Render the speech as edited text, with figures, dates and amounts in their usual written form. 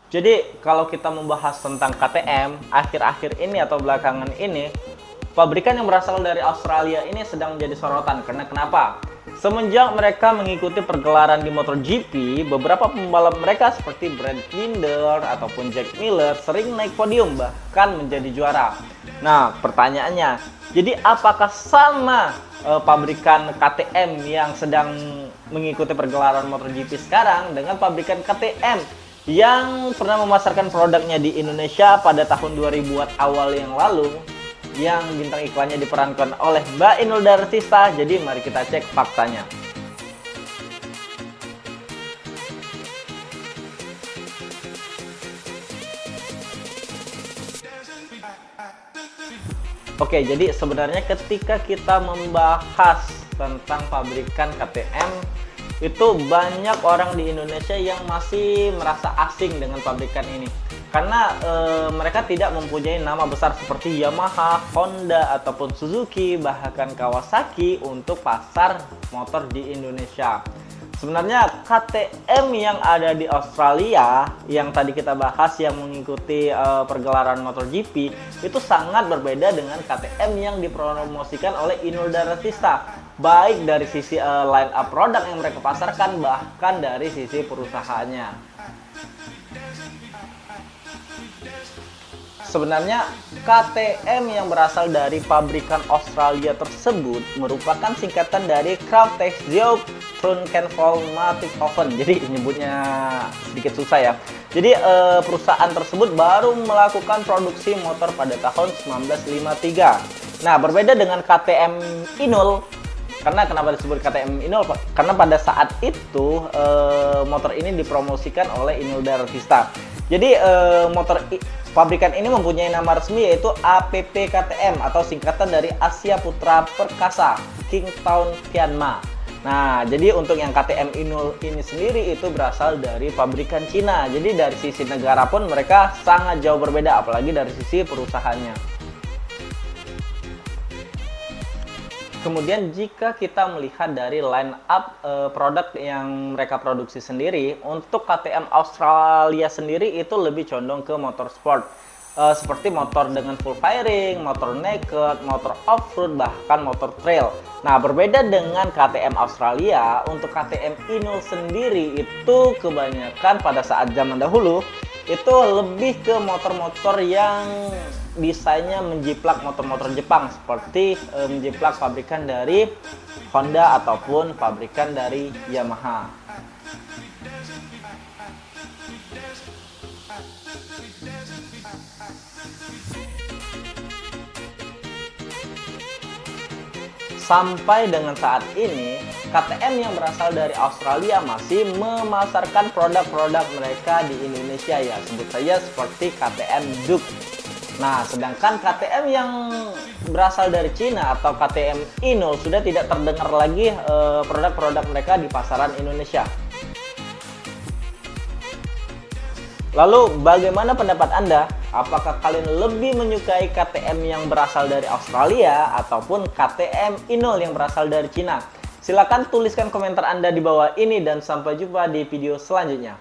Jadi kalau kita membahas tentang KTM, akhir-akhir ini atau belakangan ini, pabrikan yang berasal dari Australia ini sedang menjadi sorotan. Karena kenapa? Semenjak mereka mengikuti pergelaran di MotoGP, beberapa pembalap mereka seperti Brad Binder ataupun Jack Miller sering naik podium, bahkan menjadi juara. Nah, pertanyaannya, jadi apakah sama pabrikan KTM yang sedang mengikuti pergelaran MotoGP sekarang dengan pabrikan KTM yang pernah memasarkan produknya di Indonesia pada tahun 2000-an awal yang lalu, yang bintang iklannya diperankan oleh Mbak Inul Daratista? Jadi mari kita cek faktanya. Oke, jadi sebenarnya ketika kita membahas tentang pabrikan KTM, itu banyak orang di Indonesia yang masih merasa asing dengan pabrikan ini karena mereka tidak mempunyai nama besar seperti Yamaha, Honda, ataupun Suzuki, bahkan Kawasaki untuk pasar motor di Indonesia. Sebenarnya KTM yang ada di Australia yang tadi kita bahas yang mengikuti pergelaran MotoGP itu sangat berbeda dengan KTM yang dipromosikan oleh Inul Daratista, baik dari sisi line up produk yang mereka pasarkan, bahkan dari sisi perusahaannya. Sebenarnya KTM yang berasal dari pabrikan Australia tersebut merupakan singkatan dari Kraftausgruppe Trunkenvoll-Mattighofen. Jadi nyebutnya sedikit susah ya. Jadi perusahaan tersebut baru melakukan produksi motor pada tahun 1953. Nah, berbeda dengan KTM Inul. Karena kenapa disebut KTM Inul? Karena pada saat itu motor ini dipromosikan oleh Inul Daratista. Jadi pabrikan ini mempunyai nama resmi yaitu APP KTM atau singkatan dari Asia Putra Perkasa Kingtown Tianma. Nah, jadi untuk yang KTM Inul ini sendiri itu berasal dari pabrikan Cina. Jadi dari sisi negara pun mereka sangat jauh berbeda, apalagi dari sisi perusahaannya. Kemudian jika kita melihat dari line up produk yang mereka produksi sendiri, untuk KTM Australia sendiri itu lebih condong ke motorsport. Seperti motor dengan full fairing, motor naked, motor off-road, bahkan motor trail. Nah, berbeda dengan KTM Australia, untuk KTM Inul sendiri itu kebanyakan pada saat zaman dahulu itu lebih ke motor-motor yang desainnya menjiplak motor-motor Jepang, seperti menjiplak pabrikan dari Honda ataupun pabrikan dari Yamaha. Sampai dengan saat ini, KTM yang berasal dari Australia masih memasarkan produk-produk mereka di Indonesia, ya sebut saja seperti KTM Duke. Nah, sedangkan KTM yang berasal dari Cina atau KTM Inul sudah tidak terdengar lagi produk-produk mereka di pasaran Indonesia. Lalu bagaimana pendapat Anda? Apakah kalian lebih menyukai KTM yang berasal dari Australia ataupun KTM Inul yang berasal dari Cina? Silahkan tuliskan komentar Anda di bawah ini dan sampai jumpa di video selanjutnya.